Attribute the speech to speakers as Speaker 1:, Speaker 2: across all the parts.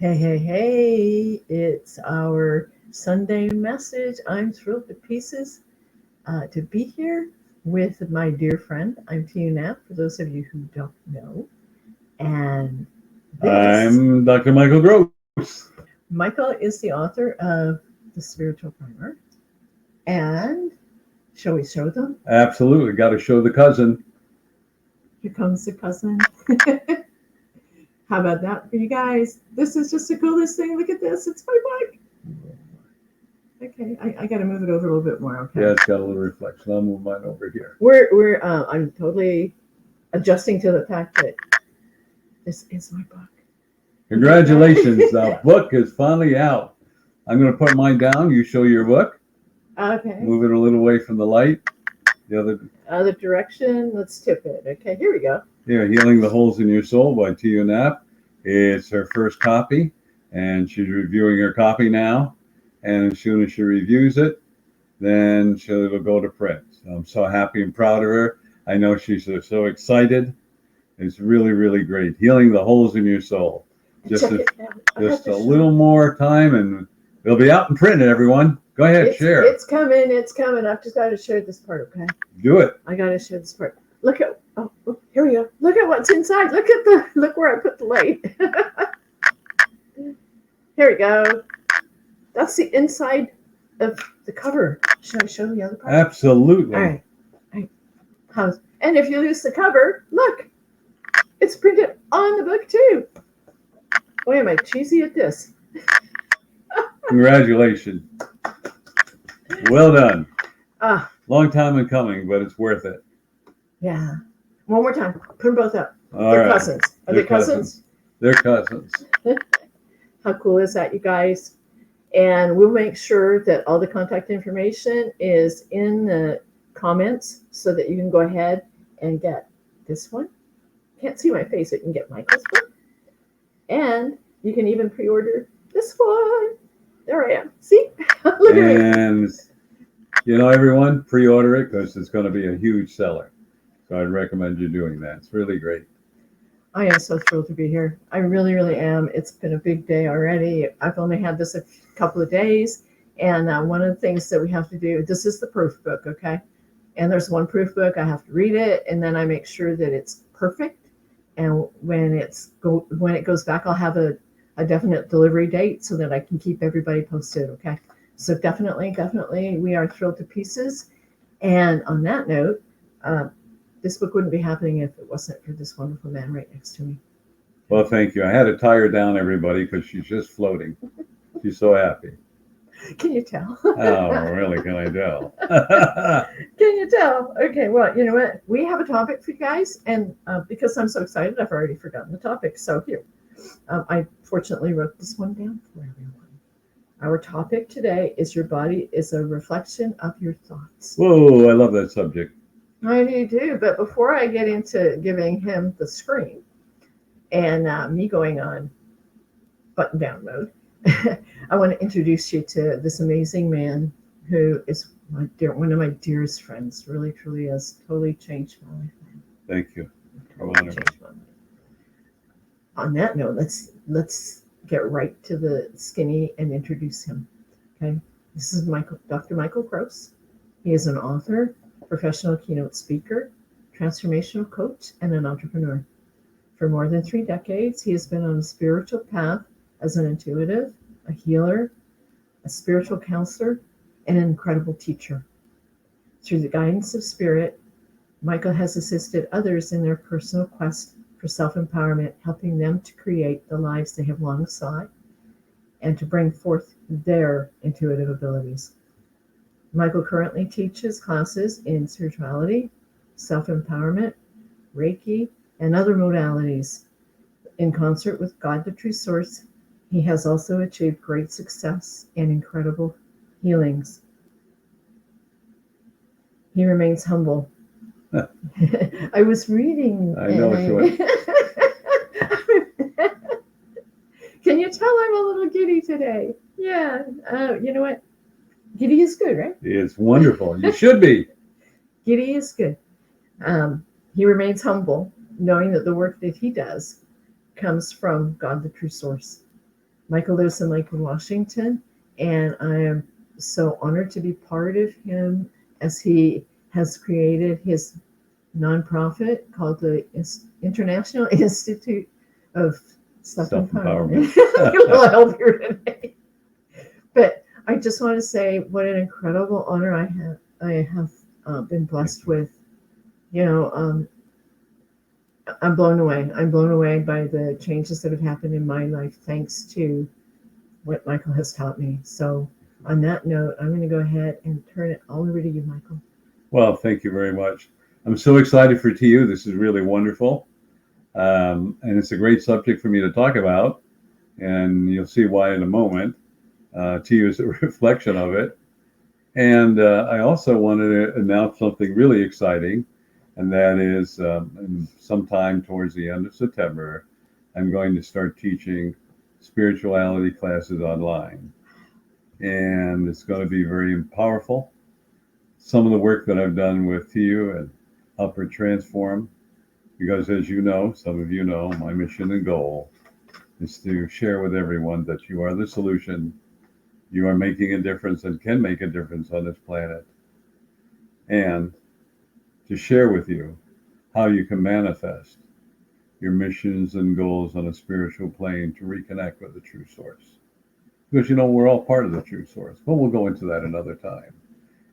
Speaker 1: Hey, hey, hey, it's our Sunday message. I'm thrilled to pieces to be here with my dear friend. I'm Tiiu Napp, for those of you who don't know. And this,
Speaker 2: I'm Dr. Michael Gross.
Speaker 1: Michael is the author of The Spiritual Primer. And shall we show them?
Speaker 2: Absolutely. Got to show the cousin.
Speaker 1: Here comes the cousin. How about that for you guys? This is just the coolest thing. Look at this. It's my book. Okay, I got to move it over a little bit more. Okay.
Speaker 2: Yeah, it's got a little reflection. I'll move mine over here.
Speaker 1: I'm totally adjusting to the fact that this is my book.
Speaker 2: Congratulations. The book is finally out. I'm going to put mine down. You show your book.
Speaker 1: Okay.
Speaker 2: Move it a little away from the light. The
Speaker 1: other direction. Let's tip it. Okay, here we go.
Speaker 2: Yeah, Healing the Holes in Your Soul by Tiiu Napp. It's her first copy, and she's reviewing her copy now. And as soon as she reviews it, then it'll go to print. So I'm so happy and proud of her. I know she's so excited. It's really, really great. Healing the Holes in Your Soul. Just a little more time, and it'll be out and printed, everyone. Go ahead, share.
Speaker 1: It's coming. It's coming. I've just got to share this part, okay?
Speaker 2: Do it.
Speaker 1: I got to share this part. Look at, here we go. Look at what's inside. Look where I put the light. Here we go. That's the inside of the cover. Should I show the other part?
Speaker 2: Absolutely.
Speaker 1: All right. And if you lose the cover, look, it's printed on the book too. Boy, am I cheesy at this.
Speaker 2: Congratulations. Well done.
Speaker 1: Long
Speaker 2: time in coming, but it's worth it.
Speaker 1: Yeah. One more time. Put them both up.
Speaker 2: They're
Speaker 1: right. Cousins. Are they cousins?
Speaker 2: They're cousins.
Speaker 1: How cool is that, you guys? And we'll make sure that all the contact information is in the comments so that you can go ahead and get this one. Can't see my face, but you can get Michael's book. And you can even pre-order this one. There I am. See? Look at me.
Speaker 2: And, everyone, pre-order it because it's going to be a huge seller. So I'd recommend you doing that. It's really great.
Speaker 1: I am so thrilled to be here. I really, really am. It's been a big day already. I've only had this a couple of days. And one of the things that we have to do, this is the proof book, okay? And there's one proof book. I have to read it, and then I make sure that it's perfect. And when it goes back, I'll have a definite delivery date so that I can keep everybody posted, okay? So definitely, we are thrilled to pieces. And on that note, this book wouldn't be happening if it wasn't for this wonderful man right next to me.
Speaker 2: Well, thank you. I had to tie her down, everybody, because she's just floating. She's so happy.
Speaker 1: Can you tell?
Speaker 2: Oh, really? Can I tell?
Speaker 1: Can you tell? Okay, well, you know what? We have a topic for you guys, and because I'm so excited, I've already forgotten the topic. So here, I fortunately wrote this one down for everyone. Our topic today is your body is a reflection of your thoughts.
Speaker 2: Whoa, I love that subject.
Speaker 1: I do too, but before I get into giving him the screen and me going on button down mode, I want to introduce you to this amazing man who is one of my dearest friends. Really, truly has totally changed my life.
Speaker 2: Thank you.
Speaker 1: Totally changed my life. On that note, let's get right to the skinny and introduce him. Okay, this is Dr. Michael Gross. He is an author, professional keynote speaker, transformational coach, and an entrepreneur. For more than 3 decades, he has been on a spiritual path as an intuitive, a healer, a spiritual counselor, and an incredible teacher. Through the guidance of spirit, Michael has assisted others in their personal quest for self-empowerment, helping them to create the lives they have long sought and to bring forth their intuitive abilities. Michael currently teaches classes in spirituality, self-empowerment, Reiki, and other modalities. In concert with God, the True Source, he has also achieved great success and incredible healings. He remains humble. I was reading.
Speaker 2: I know what you want.
Speaker 1: Can you tell I'm a little giddy today? Yeah. You know what? Giddy is good, right?
Speaker 2: It's wonderful. You should be.
Speaker 1: Giddy is good. He remains humble, knowing that the work that he does comes from God, the True Source. Michael lives in Lakewood, Washington, and I am so honored to be part of him as he has created his nonprofit called the International Institute of Self-Empowerment. A little help here today. But I just want to say what an incredible honor I have been blessed with. You know, I'm blown away. I'm blown away by the changes that have happened in my life thanks to what Michael has taught me. So on that note, I'm going to go ahead and turn it all over to you, Michael.
Speaker 2: Well, thank you very much. I'm so excited for Tiiu. This is really wonderful. And it's a great subject for me to talk about. And you'll see why in a moment. Tiiu is a reflection of it. And I also wanted to announce something really exciting. And that is sometime towards the end of September, I'm going to start teaching spirituality classes online. And it's going to be very powerful. Some of the work that I've done with Tiiu and help her transform, because as you know, some of you know, my mission and goal is to share with everyone that you are the solution. You are making a difference and can make a difference on this planet. And to share with you how you can manifest your missions and goals on a spiritual plane to reconnect with the true source. Because, you know, we're all part of the true source. But we'll go into that another time.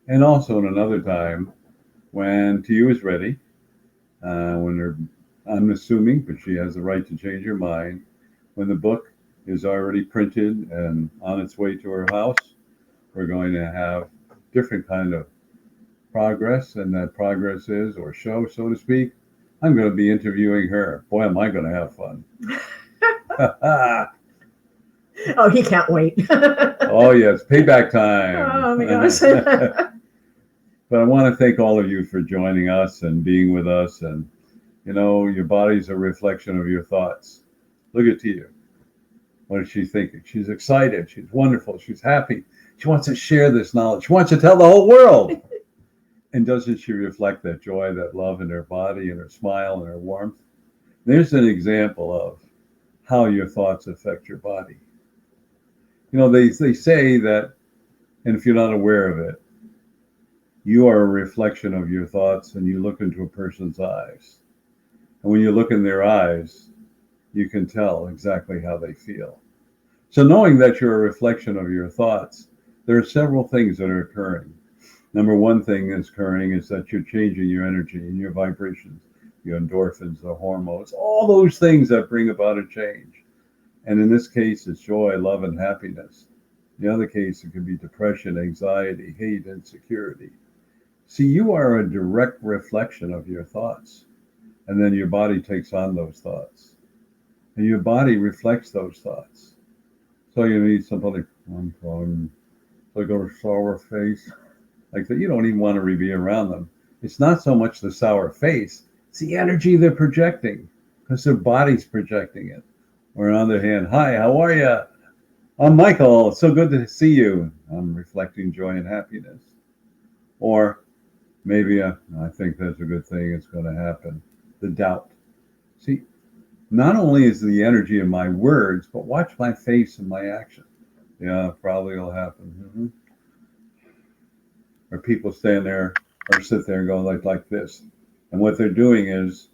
Speaker 2: And also in another time, when Tiiu is ready, I'm assuming, but she has the right to change her mind, when the book is already printed and on its way to her house, we're going to have different kind of progress, and that progress is, or show, so to speak, I'm going to be interviewing her. Boy, am I going to have fun.
Speaker 1: Oh, he can't wait.
Speaker 2: Oh, yes, payback time.
Speaker 1: Oh, my gosh.
Speaker 2: But I want to thank all of you for joining us and being with us. And, you know, your body's a reflection of your thoughts. Look at Tiiu. What is she thinking? She's excited. She's wonderful. She's happy. She wants to share this knowledge. She wants to tell the whole world. And doesn't she reflect that joy, that love in her body and her smile and her warmth? There's an example of how your thoughts affect your body. You know, they say that, and if you're not aware of it, you are a reflection of your thoughts, and you look into a person's eyes. And when you look in their eyes, you can tell exactly how they feel. So knowing that you're a reflection of your thoughts, there are several things that are occurring. Number one thing that's occurring is that you're changing your energy and your vibrations, your endorphins, the hormones, all those things that bring about a change. And in this case, it's joy, love, and happiness. In the other case, it could be depression, anxiety, hate, insecurity. See, you are a direct reflection of your thoughts. And then your body takes on those thoughts. And your body reflects those thoughts. So you need somebody, like a sour face. Like that, you don't even want to be around them. It's not so much the sour face, it's the energy they're projecting, because their body's projecting it. Or on the other hand, hi, how are you? I'm Michael, it's so good to see you. I'm reflecting joy and happiness. Or maybe I think that's a good thing, it's going to happen. The doubt. See, not only is the energy in my words, but watch my face and my action. Yeah, probably will happen. Mm-hmm. Or people stand there or sit there and go like this. And what they're doing is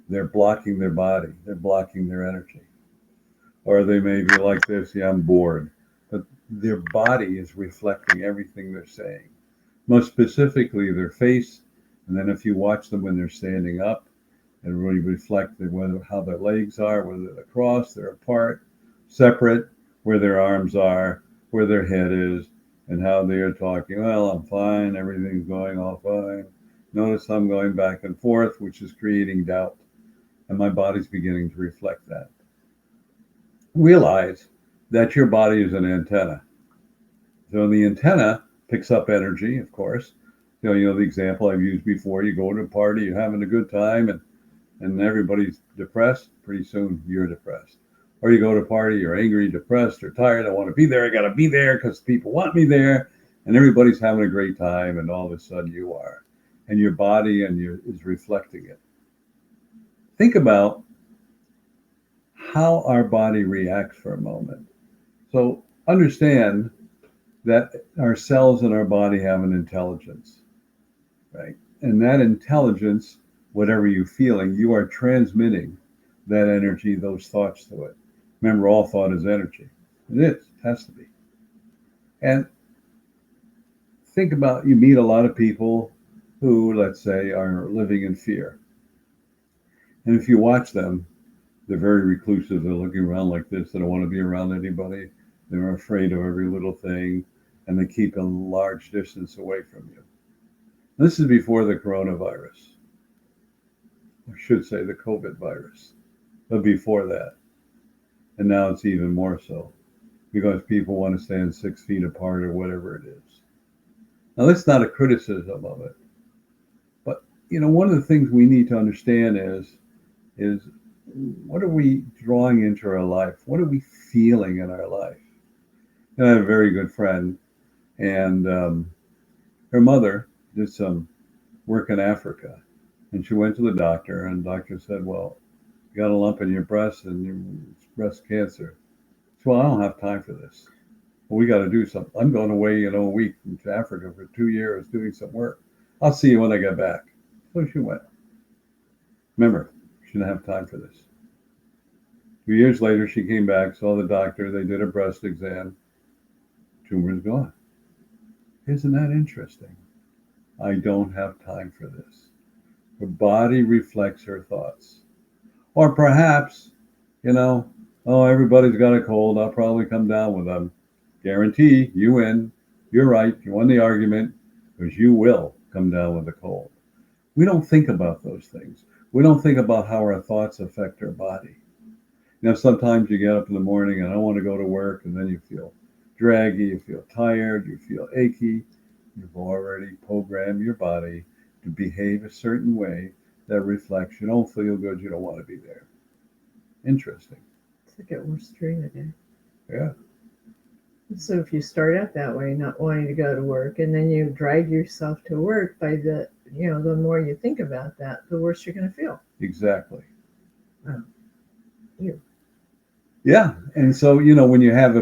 Speaker 2: they're blocking their body. They're blocking their energy. Or they may be like this, yeah, I'm bored. But their body is reflecting everything they're saying. Most specifically, their face. And then if you watch them when they're standing up, it really reflects how their legs are, whether they're across, they're apart, separate, where their arms are, where their head is, and how they are talking. Well, I'm fine. Everything's going all fine. Notice I'm going back and forth, which is creating doubt. And my body's beginning to reflect that. Realize that your body is an antenna. So the antenna picks up energy, of course. You know the example I've used before. You go to a party, you're having a good time, and everybody's depressed. Pretty soon you're depressed. Or you go to a party, you're angry, depressed, or tired. I want to be there. I got to be there because people want me there. And everybody's having a great time. And all of a sudden you are. And your body is reflecting it. Think about how our body reacts for a moment. So understand that our cells in our body have an intelligence, right? And that intelligence, whatever you're feeling, you are transmitting that energy, those thoughts to it. Remember, all thought is energy. It is, it has to be. And think about, you meet a lot of people who, let's say, are living in fear. And if you watch them, they're very reclusive. They're looking around like this. They don't want to be around anybody. They're afraid of every little thing, and they keep a large distance away from you. This is before the coronavirus. I should say the COVID virus, but before that. And now it's even more so because people want to stand 6 feet apart or whatever it is. Now, that's not a criticism of it. But, one of the things we need to understand is what are we drawing into our life? What are we feeling in our life? And I have a very good friend, and her mother did some work in Africa. And she went to the doctor, and the doctor said, well, you got a lump in your breast and it's breast cancer. So, well, I don't have time for this. Well, we got to do something. I'm going away, a week to Africa for 2 years doing some work. I'll see you when I get back. So she went. Remember, she didn't have time for this. 2 years later, she came back, saw the doctor. They did a breast exam. Tumor's gone. Isn't that interesting? I don't have time for this. Her body reflects her thoughts. Or perhaps, oh, everybody's got a cold. I'll probably come down with them. Guarantee you win. You're right. You won the argument because you will come down with a cold. We don't think about those things. We don't think about how our thoughts affect our body. Sometimes you get up in the morning and I don't want to go to work, and then you feel draggy, you feel tired, you feel achy. You've already programmed your body to behave a certain way that reflects you don't feel good, you don't want to be there. Interesting.
Speaker 1: It's like it worse during the day.
Speaker 2: Yeah.
Speaker 1: So if you start out that way, not wanting to go to work, and then you drag yourself to work, by the more you think about that, the worse you're going to feel.
Speaker 2: Exactly.
Speaker 1: Wow. You.
Speaker 2: Yeah. And so, when you have a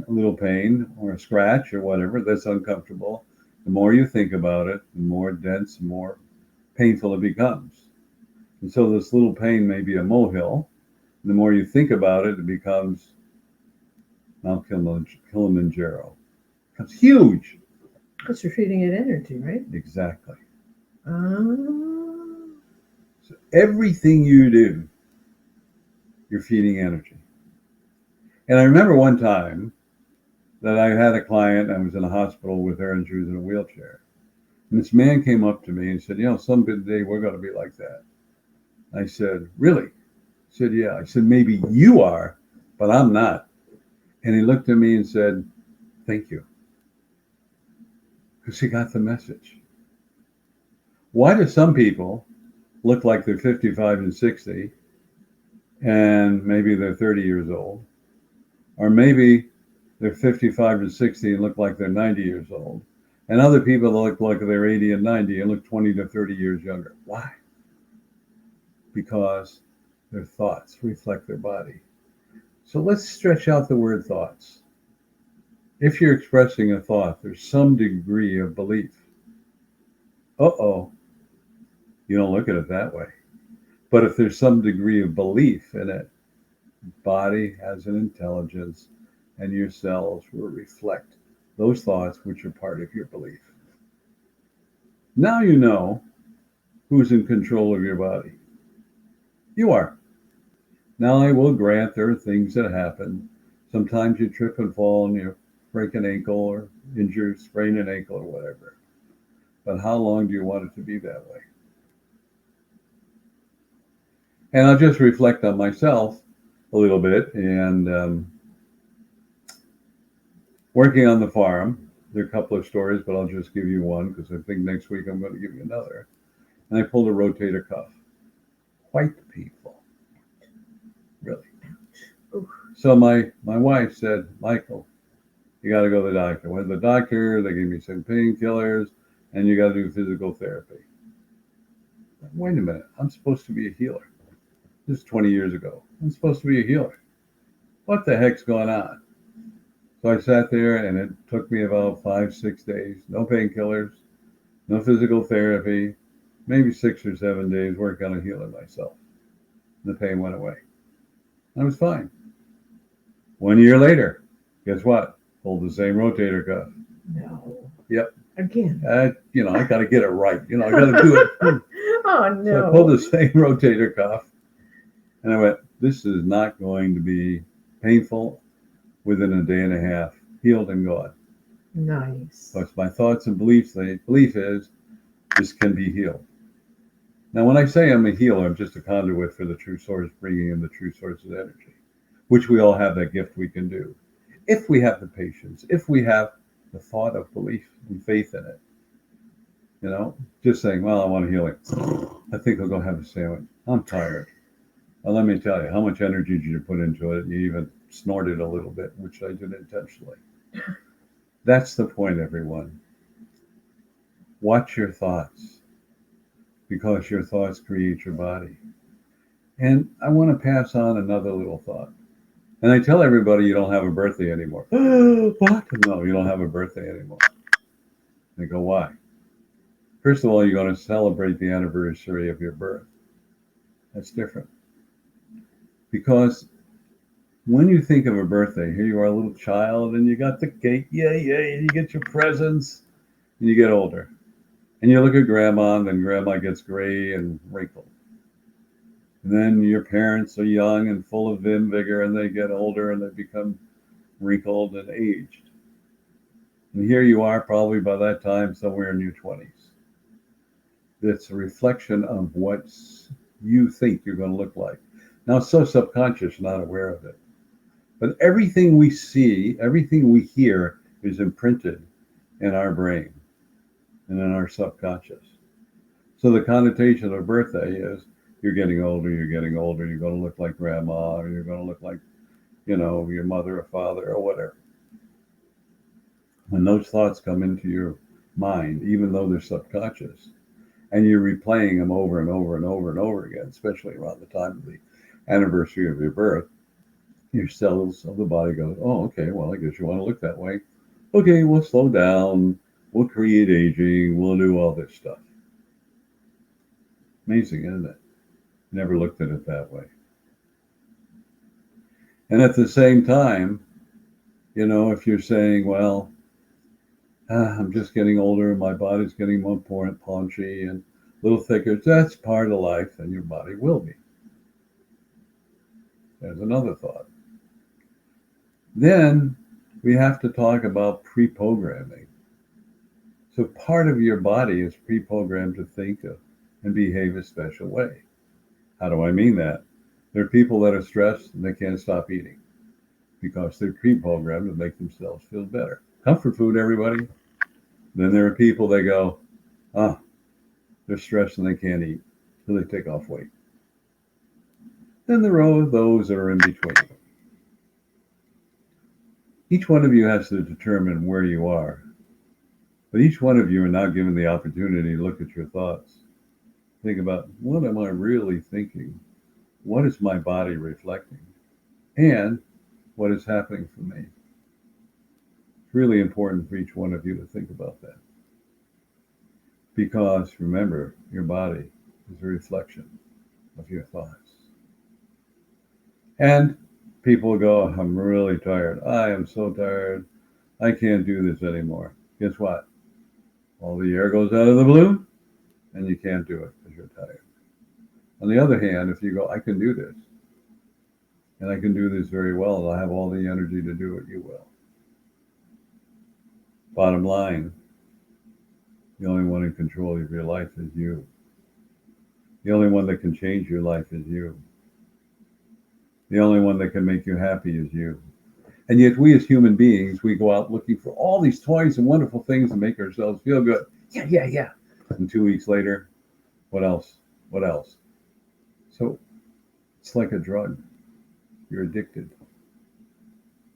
Speaker 2: little pain or a scratch or whatever that's uncomfortable, the more you think about it, the more dense, the more painful it becomes. And so this little pain may be a molehill. The more you think about it, it becomes Mount Kilimanjaro. It becomes huge.
Speaker 1: Because you're feeding it energy, right?
Speaker 2: Exactly.
Speaker 1: Oh.
Speaker 2: So everything you do, you're feeding energy. And I remember one time that I had a client, I was in a hospital with her and she was in a wheelchair. And this man came up to me and said, some good day we're going to be like that. I said, really? He said, yeah. I said, maybe you are, but I'm not. And he looked at me and said, thank you. Because he got the message. Why do some people look like they're 55 and 60 and maybe they're 30 years old? Or maybe they're 55 and 60 and look like they're 90 years old. And other people look like they're 80 and 90 and look 20 to 30 years younger. Why? Because their thoughts reflect their body. So let's stretch out the word thoughts. If you're expressing a thought, there's some degree of belief. You don't look at it that way. But if there's some degree of belief in it, body has an intelligence and your cells will reflect those thoughts which are part of your belief. Now you know who's in control of your body. You are. Now I will grant there are things that happen. Sometimes you trip and fall and you break an ankle or sprain an ankle or whatever. But how long do you want it to be that way? And I'll just reflect on myself a little bit. And working on the farm, there are a couple of stories, but I'll just give you one because I think next week I'm going to give you another. And I pulled a rotator cuff. Quite painful. Really.
Speaker 1: Oof.
Speaker 2: So my wife said, Michael, you got to go to the doctor. I went to the doctor. They gave me some painkillers, and you got to do physical therapy. Wait a minute. I'm supposed to be a healer. This is 20 years ago. I'm supposed to be a healer. What the heck's going on? So I sat there, and it took me about 5, 6 days. No painkillers, no physical therapy, maybe 6 or 7 days work on healing myself. The pain went away. I was fine. 1 year later, guess what? Pulled the same rotator cuff.
Speaker 1: No.
Speaker 2: Yep.
Speaker 1: Again.
Speaker 2: I got to get it right. I got to do it.
Speaker 1: Oh no.
Speaker 2: So I pulled the same rotator cuff, and I went, this is not going to be painful within a day and a half. Healed and gone.
Speaker 1: Nice.
Speaker 2: So it's my thoughts and beliefs. The belief is this can be healed. Now, when I say I'm a healer, I'm just a conduit for the true source, bringing in the true source's energy, which we all have that gift we can do. If we have the patience, if we have the thought of belief and faith in it, just saying, well, I want healing. I think I'll go have a sandwich. I'm tired. Well, let me tell you, how much energy did you put into it? You even snorted a little bit, which I did intentionally. That's the point, everyone. Watch your thoughts, because your thoughts create your body. And I want to pass on another little thought. And I tell everybody you don't have a birthday anymore. What? No, you don't have a birthday anymore. They go, why? First of all, you're going to celebrate the anniversary of your birth. That's different. Because when you think of a birthday, here you are, a little child, and you got the cake, yay, and you get your presents, and you get older. And you look at grandma, and then grandma gets gray and wrinkled. And then your parents are young and full of vigor, and they get older, and they become wrinkled and aged. And here you are, probably by that time, somewhere in your 20s. It's a reflection of what you think you're going to look like. Now, it's so subconscious, not aware of it. But everything we see, everything we hear is imprinted in our brain and in our subconscious. So the connotation of birthday is you're getting older, you're going to look like grandma, or you're going to look like, your mother or father or whatever. When those thoughts come into your mind, even though they're subconscious, and you're replaying them over and over and over and over again, especially around the time of the anniversary of your birth, your cells of the body go, oh, okay, well, I guess you want to look that way. Okay, we'll slow down, we'll create aging, we'll do all this stuff. Amazing, isn't it? Never looked at it that way. And at the same time, if you're saying, well, I'm just getting older, my body's getting more paunchy and a little thicker, that's part of life, and your body will be. There's another thought. Then we have to talk about pre-programming. So part of your body is pre-programmed to think of and behave a special way. How do I mean that? There are people that are stressed and they can't stop eating because they're pre-programmed to make themselves feel better. Comfort food, everybody. Then there are people that go, they're stressed and they can't eat, so they take off weight. Then there are those that are in between. Each one of you has to determine where you are. But each one of you are now given the opportunity to look at your thoughts. Think about, what am I really thinking? What is my body reflecting? And what is happening for me? It's really important for each one of you to think about that. Because remember, your body is a reflection of your thoughts. And people go, I'm really tired. I am so tired. I can't do this anymore. Guess what? All the air goes out of the balloon and you can't do it because you're tired. On the other hand, if you go, I can do this, and I can do this very well, and I have all the energy to do it, you will. Bottom line, the only one in control of your life is you. The only one that can change your life is you. The only one that can make you happy is you. And yet we as human beings, we go out looking for all these toys and wonderful things to make ourselves feel good. Yeah. And 2 weeks later, what else? What else? So it's like a drug. You're addicted.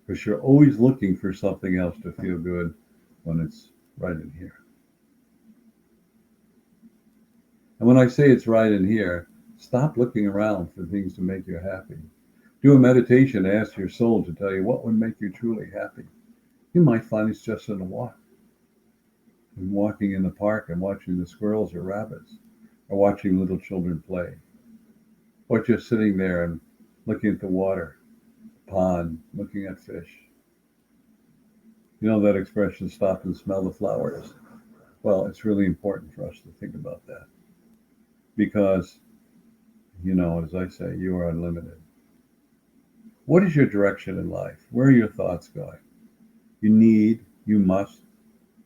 Speaker 2: Because you're always looking for something else to feel good when it's right in here. And when I say it's right in here, stop looking around for things to make you happy. Do a meditation, ask your soul to tell you what would make you truly happy. You might find it's just in a walk. And walking in the park and watching the squirrels or rabbits, or watching little children play, or just sitting there and looking at the water, pond, looking at fish. You know that expression, stop and smell the flowers? Well, it's really important for us to think about that because, as I say, you are unlimited. What is your direction in life? Where are your thoughts going? You must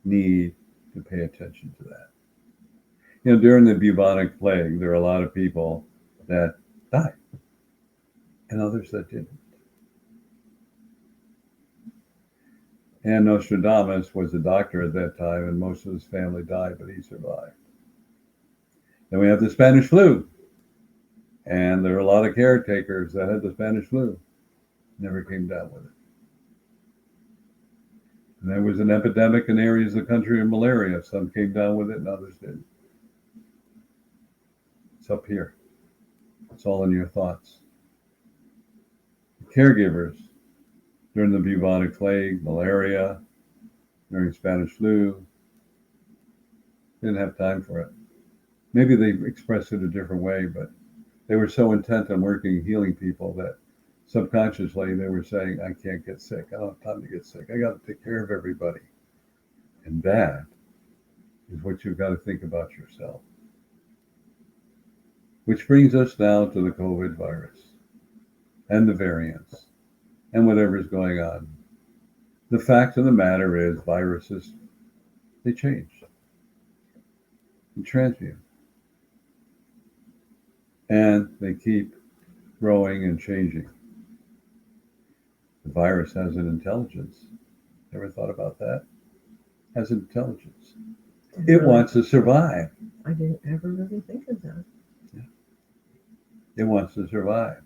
Speaker 2: need to pay attention to that. During the bubonic plague, there are a lot of people that died and others that didn't. And Nostradamus was a doctor at that time, and most of his family died, but he survived. Then we have the Spanish flu, and there are a lot of caretakers that had the Spanish flu, never came down with it. And there was an epidemic in areas of the country of malaria. Some came down with it and others didn't. It's up here. It's all in your thoughts. Caregivers during the bubonic plague, malaria, during Spanish flu, didn't have time for it. Maybe they expressed it a different way, but they were so intent on working, healing people that subconsciously they were saying, I can't get sick. I don't have time to get sick. I got to take care of everybody. And that is what you've got to think about yourself. Which brings us now to the COVID virus and the variants and whatever is going on. The fact of the matter is viruses, they change and transmute. And they keep growing and changing. The virus has an intelligence. Ever thought about that? Has intelligence. It wants to survive.
Speaker 1: I didn't ever really think of that.
Speaker 2: Yeah. It wants to survive.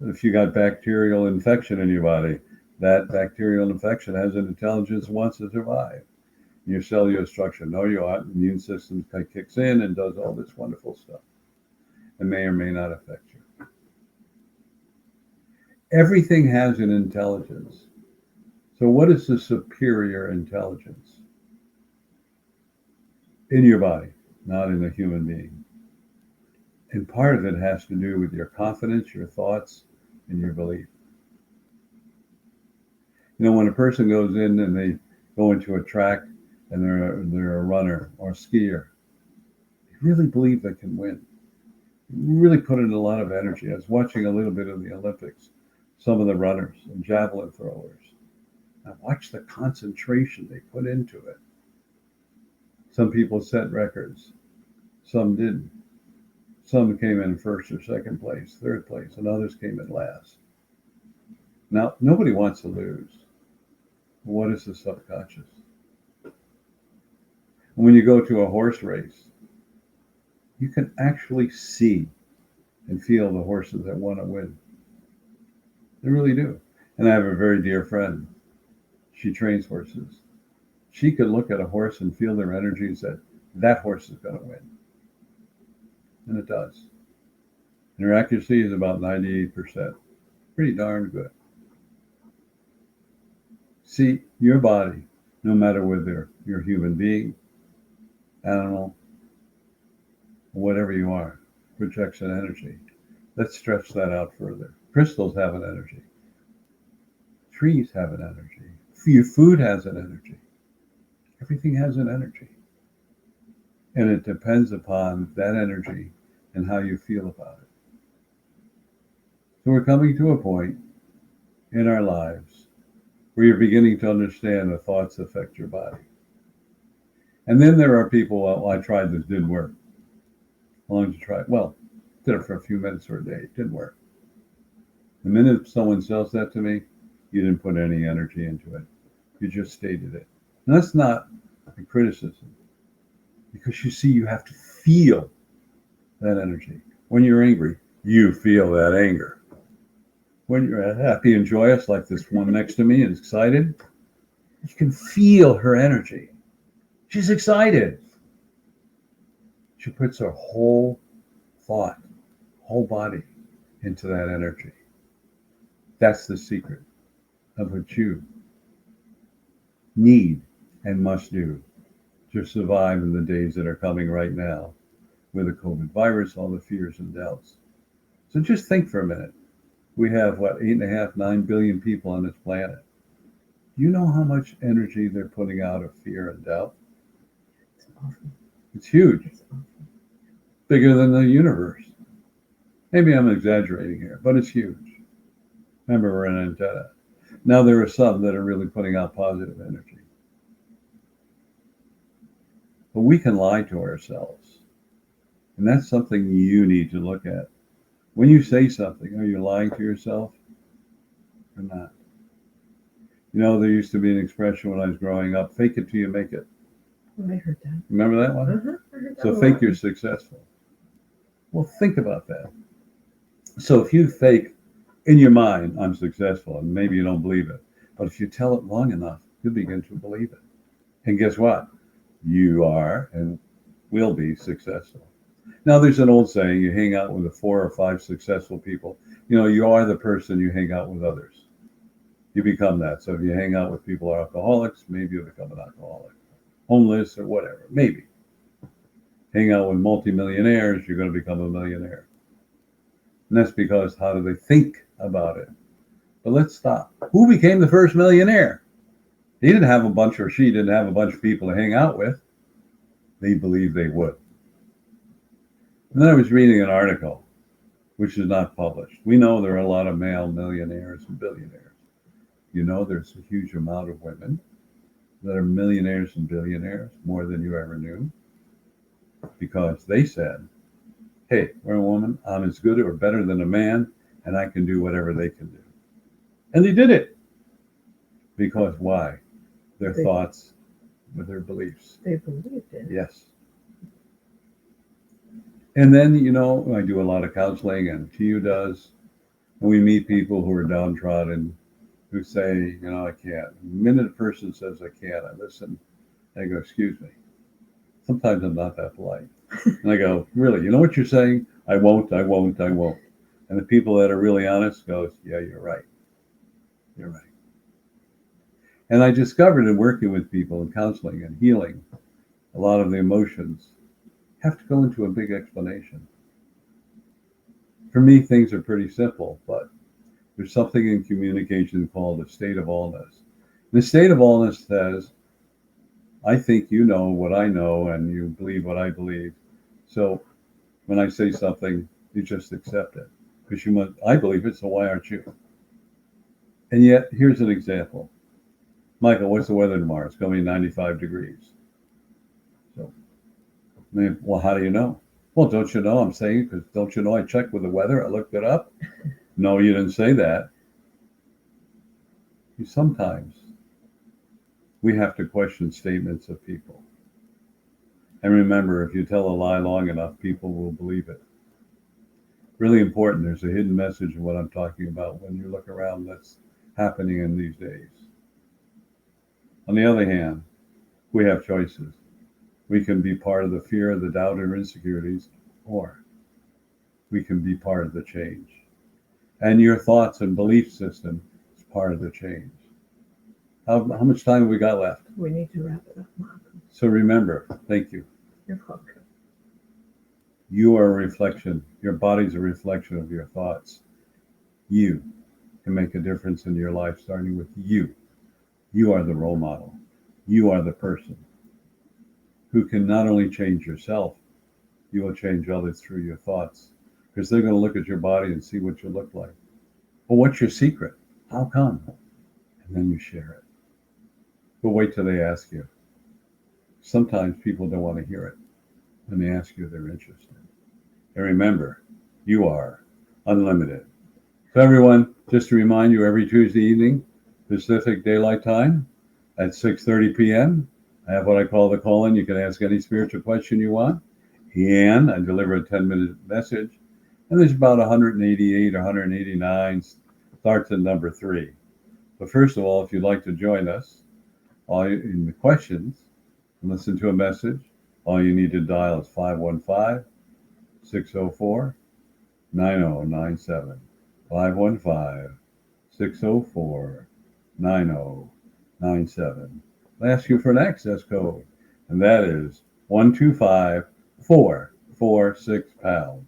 Speaker 2: If you got bacterial infection in your body, that bacterial infection has an intelligence and wants to survive. Your cellular structure, your immune system kicks in and does all this wonderful stuff. It may or may not affect you. Everything has an intelligence. So what is the superior intelligence? In your body, not in a human being. And part of it has to do with your confidence, your thoughts, and your belief. When a person goes in and they go into a track and they're a runner or a skier, they really believe they can win. Really put in a lot of energy. I was watching a little bit of the Olympics, some of the runners and javelin throwers. I watched the concentration they put into it. Some people set records, some didn't. Some came in first or second place, third place, and others came in last. Now, nobody wants to lose. What is the subconscious? When you go to a horse race, you can actually see and feel the horses that want to win. They really do. And I have a very dear friend. She trains horses. She could look at a horse and feel their energy and say, that horse is going to win. And it does. And her accuracy is about 98%. Pretty darn good. See, your body, no matter whether you're a human being, animal, whatever you are, projects an energy. Let's stretch that out further. Crystals have an energy. Trees have an energy. Your food has an energy. Everything has an energy. And it depends upon that energy and how you feel about it. So we're coming to a point in our lives where you're beginning to understand the thoughts affect your body. And then there are people, well, I tried this, didn't work. How long did you try? Well, did it for a few minutes or a day. It didn't work. The minute someone says that to me, you didn't put any energy into it. You just stated it. And that's not a criticism. Because you see, you have to feel that energy. When you're angry, you feel that anger. When you're happy and joyous, like this one next to me, and excited, you can feel her energy. She's excited. She puts her whole thought, whole body into that energy. That's the secret of what you need and must do to survive in the days that are coming right now with the COVID virus, all the fears and doubts. So just think for a minute. We have, what, 8.5, 9 billion people on this planet. Do you know how much energy they're putting out of fear and doubt?
Speaker 1: It's awful.
Speaker 2: It's huge,
Speaker 1: It's awful.
Speaker 2: bigger than the universe. Maybe I'm exaggerating here, but it's huge. Remember, we're an antenna. Now, there are some that are really putting out positive energy. But we can lie to ourselves. And that's something you need to look at. When you say something, are you lying to yourself or not? You know, there used to be an expression when I was growing up, fake it till you make it.
Speaker 1: Oh, I heard that.
Speaker 2: Remember that one?
Speaker 1: I heard that
Speaker 2: So
Speaker 1: a
Speaker 2: fake
Speaker 1: lot.
Speaker 2: you're successful. Well, think about that. So if you fake in your mind, I'm successful, and maybe you don't believe it, but if you tell it long enough, you'll begin to believe it. And guess what? You are and will be successful. Now, there's an old saying, you hang out with the 4 or 5 successful people. You know, you are the person you hang out with others. You become that. So if you hang out with people who are alcoholics, maybe you'll become an alcoholic. Homeless or whatever, maybe. Hang out with multimillionaires, you're going to become a millionaire. And that's because how do they think about it? But let's stop. Who became the first millionaire? He didn't have a bunch, or she didn't have a bunch of people to hang out with. They believed they would. And then I was reading an article, which is not published. We know there are a lot of male millionaires and billionaires. You know, there's a huge amount of women that are millionaires and billionaires, more than you ever knew, because they said, hey, we're a woman, I'm as good or better than a man, and I can do whatever they can do. And they did it. Because why? Their thoughts with their beliefs.
Speaker 1: They believed it.
Speaker 2: Yes. And then, you know, I do a lot of counseling, and Tiiu does, and we meet people who are downtrodden, who say, you know, I can't. The minute a person says I can't, I listen, and I go, excuse me. Sometimes I'm not that polite. And I go, really, you know what you're saying? I won't, I won't, I won't. And the people that are really honest goes, yeah, you're right. You're right. And I discovered in working with people and counseling and healing, a lot of the emotions have to go into a big explanation. For me, things are pretty simple, but there's something in communication called a state of allness. The state of allness says, I think you know what I know and you believe what I believe. So when I say something, you just accept it. Because you must, I believe it, so why aren't you? And yet, here's an example. Michael, what's the weather tomorrow? It's going to be 95 degrees. So, well, how do you know? Well, don't you know? I'm saying, because don't you know I checked with the weather? I looked it up. No, you didn't say that. Sometimes we have to question statements of people. And remember, if you tell a lie long enough, people will believe it. Really important. There's a hidden message in what I'm talking about when you look around that's happening in these days. On the other hand, we have choices. We can be part of the fear, the doubt, or insecurities, or we can be part of the change. And your thoughts and belief system is part of the change. How much time have we got left?
Speaker 1: We need to wrap it up, Mark.
Speaker 2: So remember, thank you.
Speaker 1: You're welcome.
Speaker 2: You are a reflection. Your body's a reflection of your thoughts. You can make a difference in your life, starting with you. You are the role model. You are the person who can not only change yourself, you will change others through your thoughts, because they're going to look at your body and see what you look like. Well, what's your secret? How come? And then you share it. But wait till they ask you. Sometimes people don't want to hear it. When they ask you, they're interested. And remember, you are unlimited. So everyone, just to remind you, every Tuesday evening, Pacific Daylight Time at 6:30 p.m., I have what I call the call-in. You can ask any spiritual question you want. And I deliver a 10-minute message. And there's about 188 or 189, starts at number 3. But first of all, if you'd like to join us, in the questions, and listen to a message, all you need to dial is 515-604-9097. 515-604-9097. I'll ask you for an access code, and that is 125-446-pound.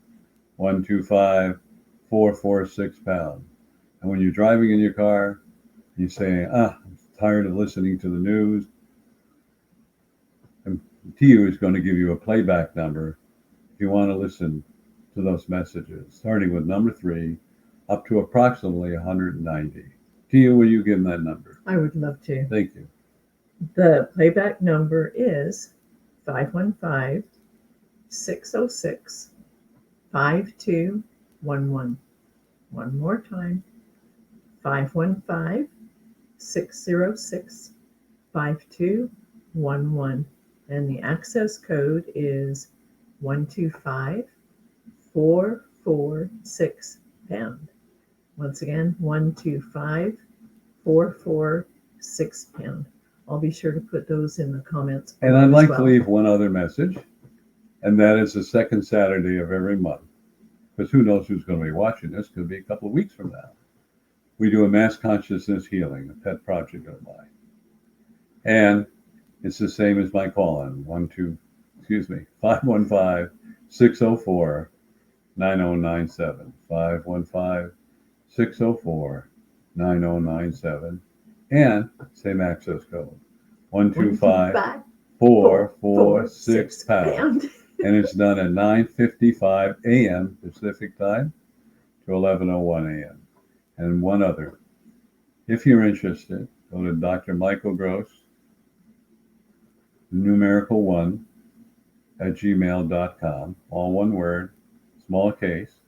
Speaker 2: 125-446-pound. And when you're driving in your car, you say, I'm tired of listening to the news. And Tiiu is going to give you a playback number if you want to listen to those messages, starting with number 3 up to approximately 190. Tiiu, will you give them that number?
Speaker 1: I would love to.
Speaker 2: Thank you.
Speaker 1: The playback number is 515-606-5211. One more time, 515-606-5211. And the access code is 125-446-pound. Once again, 125-446-pound. I'll be sure to put those in the comments.
Speaker 2: And I'd like
Speaker 1: as
Speaker 2: to
Speaker 1: well.
Speaker 2: leave one other message, and that is the second Saturday of every month. Because who knows who's going to be watching this? Could be a couple of weeks from now. We do a mass consciousness healing, a pet project of mine. And it's the same as my call-in, 515-604-9097. 515-604-9097. And same access code, 125-446-pound. And it's done at 9:55 a.m. Pacific time to 11:01 a.m. And one other. If you're interested, go to Dr. Michael Gross, numerical 1 at gmail.com, all one word, small case.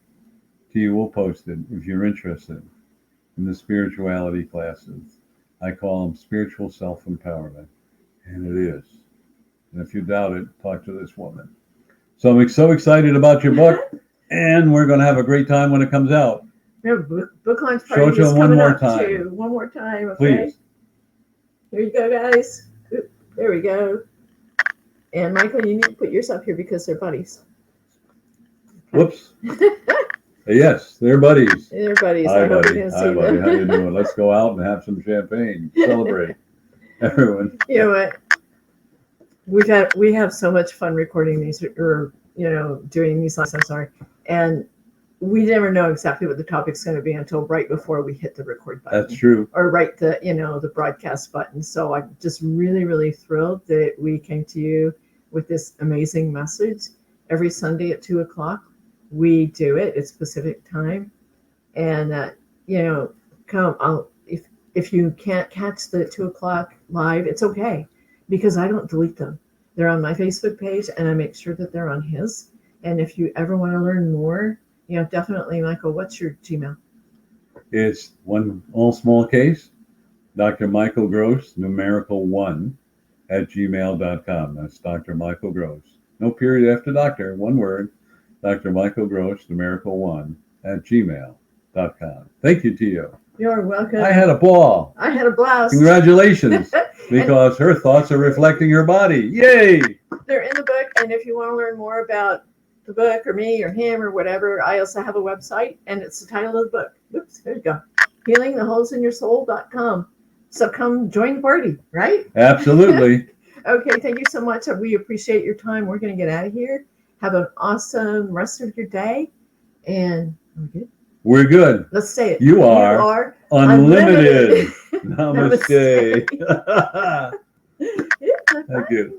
Speaker 2: Tiiu will post it if you're interested in the spirituality classes. I call them spiritual self-empowerment, and it is. And if you doubt it, talk to this woman. So I'm so excited about your book, and we're going to have a great time when it comes out.
Speaker 1: Yeah, book launch
Speaker 2: Show
Speaker 1: party
Speaker 2: it to
Speaker 1: is
Speaker 2: them one
Speaker 1: coming
Speaker 2: more
Speaker 1: up
Speaker 2: time.
Speaker 1: too. One more time, okay?
Speaker 2: Please.
Speaker 1: Here you go, guys. Oop, there we go. And Michael, you need to put yours up here because they're buddies.
Speaker 2: Whoops. Yes, they're buddies.
Speaker 1: They're buddies.
Speaker 2: Hi,
Speaker 1: I hope
Speaker 2: buddy.
Speaker 1: you can
Speaker 2: Hi,
Speaker 1: see
Speaker 2: buddy.
Speaker 1: them.
Speaker 2: How you doing? Let's go out and have some champagne. Celebrate, everyone.
Speaker 1: You know what? We have so much fun recording these, or doing these lives. I'm sorry, and we never know exactly what the topic's going to be until right before we hit the record button.
Speaker 2: That's true.
Speaker 1: Or right the broadcast button. So I'm just really, really thrilled that we came to you with this amazing message every Sunday at 2:00. We do it. It's Pacific time, and come. If you can't catch the 2:00 live, it's okay, because I don't delete them. They're on my Facebook page, and I make sure that they're on his. And if you ever want to learn more, definitely, Michael, what's your Gmail?
Speaker 2: It's one all small case, Dr. Michael Gross, numerical 1 at gmail.com. That's Dr. Michael Gross. No period after doctor, one word. Dr. Michael Gross, numerical 1 at gmail.com. Thank you, Tiiu.
Speaker 1: You're welcome.
Speaker 2: I had a ball.
Speaker 1: I had a blast.
Speaker 2: Congratulations, because her thoughts are reflecting her body. Yay!
Speaker 1: They're in the book, and if you want to learn more about the book or me or him or whatever, I also have a website, and it's the title of the book. Oops, there you go. HealingTheHolesInYourSoul.com. So come join the party, right?
Speaker 2: Absolutely.
Speaker 1: Okay, thank you so much. We appreciate your time. We're going to get out of here. Have an awesome rest of your day. And we're good.
Speaker 2: We're good.
Speaker 1: Let's say it.
Speaker 2: You are unlimited.
Speaker 1: Namaste.
Speaker 2: Namaste. Thank you.